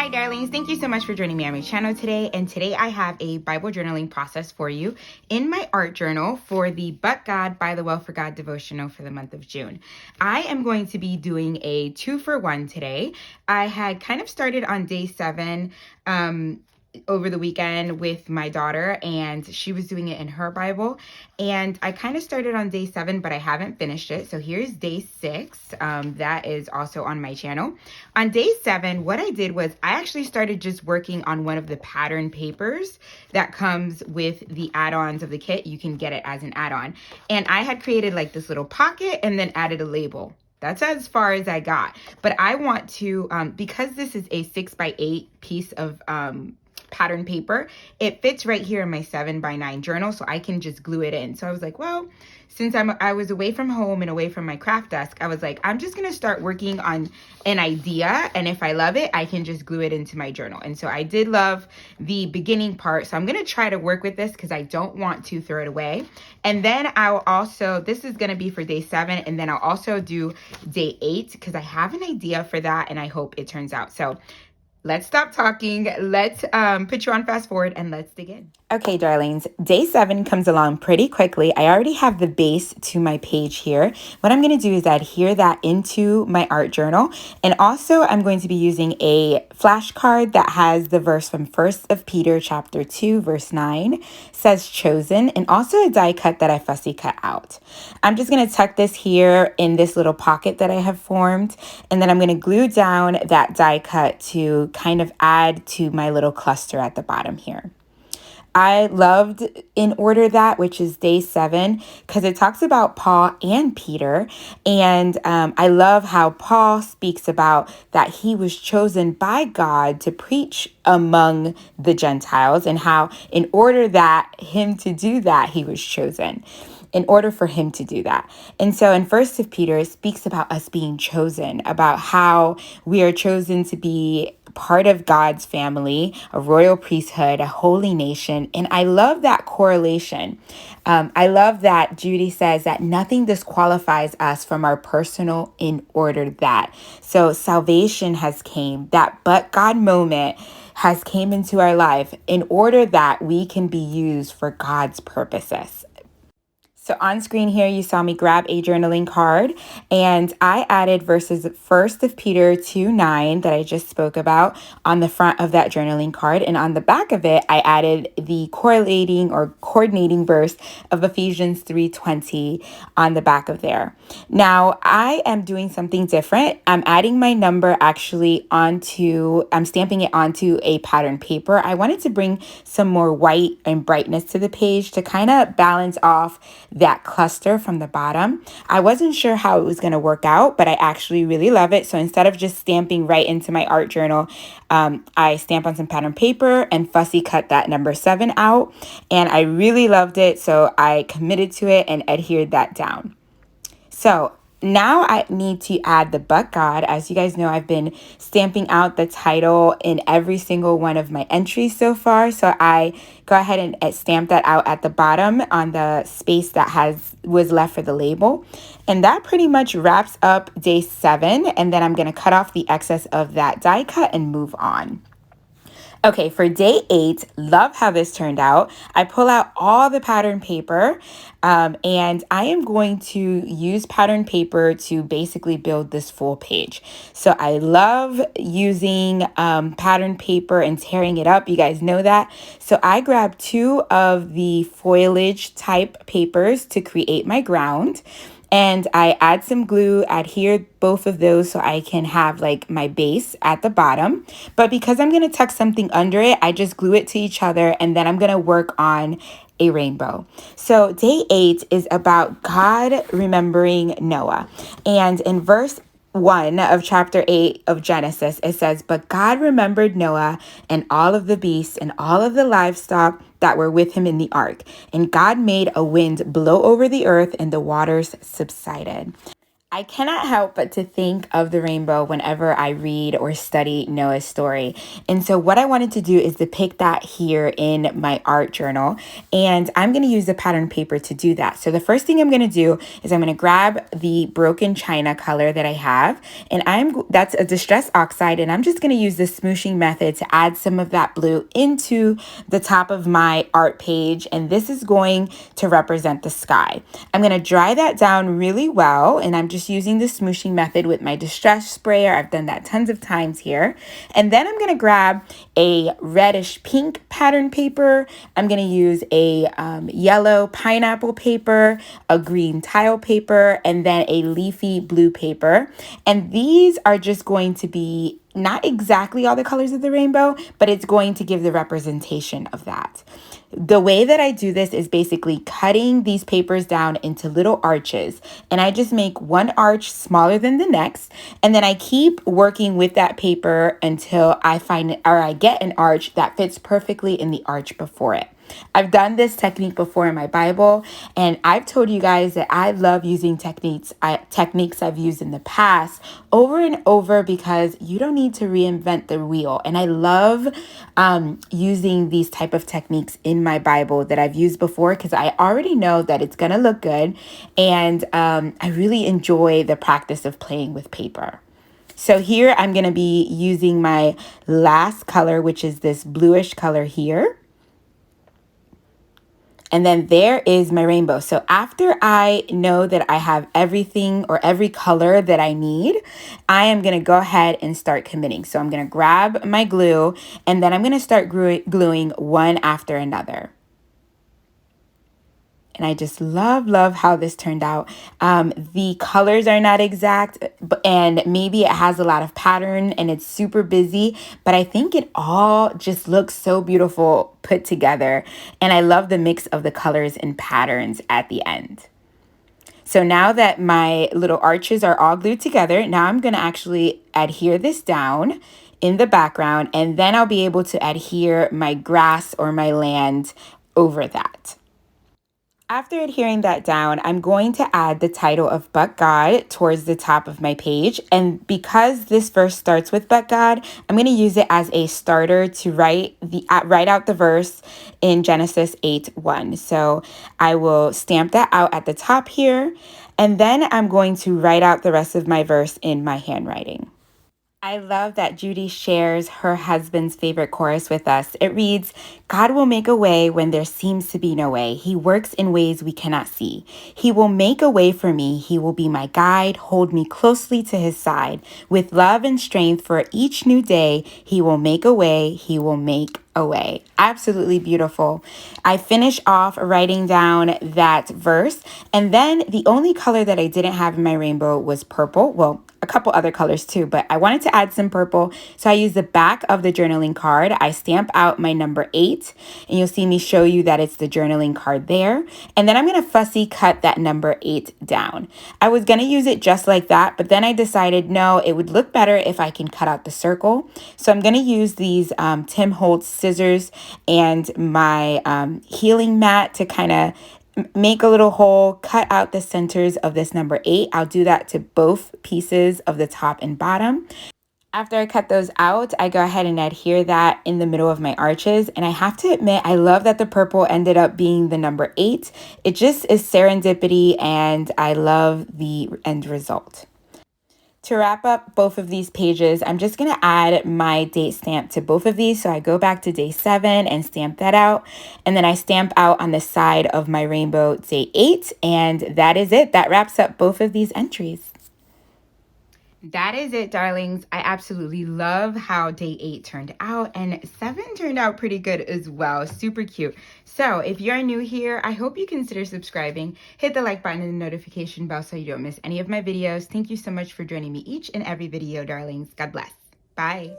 Hi darlings, thank you so much for joining me on my channel today. And today I have a Bible journaling process for you in my art journal for the But God by the Well for God devotional for the month of June. I am going to be doing a 2-for-1 today. I had kind of started on day 7 over the weekend with my daughter, and she was doing it in her Bible, and I kind of started on day 7, but I haven't finished it. So here's day 6. That is also on my channel. On day 7, what I did was I actually started just working on one of the pattern papers that comes with the add-ons of the kit. You can get it as an add-on, and I had created like this little pocket and then added a label. That's as far as I got, but I want to, because this is a 6x8 piece of pattern paper, it fits right here in my 7x9 journal, so I can just glue it in. So I was like, well, since I was away from home and away from my craft desk, I was like, I'm just gonna start working on an idea, and if I love it, I can just glue it into my journal. And so I did love the beginning part, so I'm gonna try to work with this because I don't want to throw it away. And then I'll also, this is gonna be for day 7, and then I'll also do day 8 because I have an idea for that, and I hope it turns out. So let's stop talking. Let's put you on fast forward and let's dig in. Okay, darlings, day 7 comes along pretty quickly. I already have the base to my page here. What I'm going to do is adhere that into my art journal. And also I'm going to be using a flashcard that has the verse from 1st of Peter chapter 2, verse 9, says chosen, and also a die cut that I fussy cut out. I'm just going to tuck this here in this little pocket that I have formed. And then I'm going to glue down that die cut to kind of add to my little cluster at the bottom here. I loved In Order That, which is day 7, because it talks about Paul and Peter. And I love how Paul speaks about that he was chosen by God to preach among the Gentiles, and how in order that him to do that, he was chosen. In order for him to do that. And so in 1st of Peter, it speaks about us being chosen, about how we are chosen to be part of God's family, a royal priesthood, a holy nation. And I love that correlation. I love that Judy says that nothing disqualifies us from our personal in order that. So salvation has came, that but God moment has came into our life in order that we can be used for God's purposes. So on screen here, you saw me grab a journaling card, and I added verses 1st of Peter 2:9 that I just spoke about on the front of that journaling card. And on the back of it, I added the correlating or coordinating verse of Ephesians 3:20 on the back of there. Now, I am doing something different. I'm adding my number actually I'm stamping it onto a pattern paper. I wanted to bring some more white and brightness to the page to kind of balance off that cluster from the bottom. I wasn't sure how it was going to work out, but I actually really love it. So instead of just stamping right into my art journal, I stamp on some pattern paper and fussy cut that number 7 out. And I really loved it. So I committed to it and adhered that down. So now I need to add the But God. As you guys know, I've been stamping out the title in every single one of my entries so far. So I go ahead and stamp that out at the bottom on the space that was left for the label. And that pretty much wraps up day 7. And then I'm going to cut off the excess of that die cut and move on. Okay, for day 8, love how this turned out. I pull out all the pattern paper, and I am going to use pattern paper to basically build this full page. So I love using pattern paper and tearing it up. You guys know that. So I grabbed 2 of the foliage type papers to create my ground. And I add some glue, adhere both of those so I can have like my base at the bottom. But because I'm going to tuck something under it, I just glue it to each other, and then I'm going to work on a rainbow. So day 8 is about God remembering Noah. And in verse 1 of chapter 8 of Genesis, it says, "But God remembered Noah and all of the beasts and all of the livestock that were with him in the ark. And God made a wind blow over the earth, and the waters subsided." I cannot help but to think of the rainbow whenever I read or study Noah's story. And so what I wanted to do is depict that here in my art journal. And I'm going to use the pattern paper to do that. So the first thing I'm going to do is I'm going to grab the broken china color that I have. And that's a distress oxide. And I'm just going to use the smooshing method to add some of that blue into the top of my art page. And this is going to represent the sky. I'm going to dry that down really well. And I'm just using the smooshing method with my distress sprayer. I've done that tons of times here. And then I'm going to grab a reddish pink pattern paper. I'm going to use a yellow pineapple paper, a green tile paper, and then a leafy blue paper. And these are just going to be not exactly all the colors of the rainbow, but it's going to give the representation of that. The way that I do this is basically cutting these papers down into little arches, and I just make one arch smaller than the next, and then I keep working with that paper until I get an arch that fits perfectly in the arch before it. I've done this technique before in my Bible, and I've told you guys that I love using techniques I've used in the past over and over because you don't need to reinvent the wheel. And I love using these type of techniques in my Bible that I've used before because I already know that it's going to look good, and I really enjoy the practice of playing with paper. So here I'm going to be using my last color, which is this bluish color here. And then there is my rainbow. So after I know that I have everything or every color that I need, I am going to go ahead and start committing. So I'm going to grab my glue, and then I'm going to start gluing one after another. And I just love how this turned out. The colors are not exact, and maybe it has a lot of pattern and it's super busy, but I think it all just looks so beautiful put together. And I love the mix of the colors and patterns at the end. So now that my little arches are all glued together, now I'm going to actually adhere this down in the background, and then I'll be able to adhere my grass or my land over that. After adhering that down, I'm going to add the title of But God towards the top of my page. And because this verse starts with But God, I'm going to use it as a starter to write out the verse in Genesis 8:1. So I will stamp that out at the top here. And then I'm going to write out the rest of my verse in my handwriting. I love that Judy shares her husband's favorite chorus with us. It reads, God will make a way when there seems to be no way. He works in ways we cannot see. He will make a way for me. He will be my guide, hold me closely to his side. With love and strength for each new day, he will make a way. He will make a way. Absolutely beautiful. I finish off writing down that verse, and then the only color that I didn't have in my rainbow was purple. Well, a couple other colors too, but I wanted to add some purple. So I use the back of the journaling card. I stamp out my number 8, and you'll see me show you that it's the journaling card there. And then I'm going to fussy cut that number 8 down. I was going to use it just like that, but then I decided, no, it would look better if I can cut out the circle. So I'm going to use these Tim Holtz scissors and my healing mat to kind of make a little hole, cut out the centers of this number 8. I'll do that to both pieces of the top and bottom. After I cut those out, I go ahead and adhere that in the middle of my arches. And I have to admit, I love that the purple ended up being the number 8. It just is serendipity, and I love the end result. To wrap up both of these pages, I'm just going to add my date stamp to both of these. So I go back to day 7 and stamp that out. And then I stamp out on the side of my rainbow day 8. And that is it. That wraps up both of these entries. That is it, darlings. I absolutely love how day 8 turned out, and 7 turned out pretty good as well. Super cute. So if you're new here, I hope you consider subscribing. Hit the like button and the notification bell so you don't miss any of my videos. Thank you so much for joining me each and every video, darlings. God bless. Bye.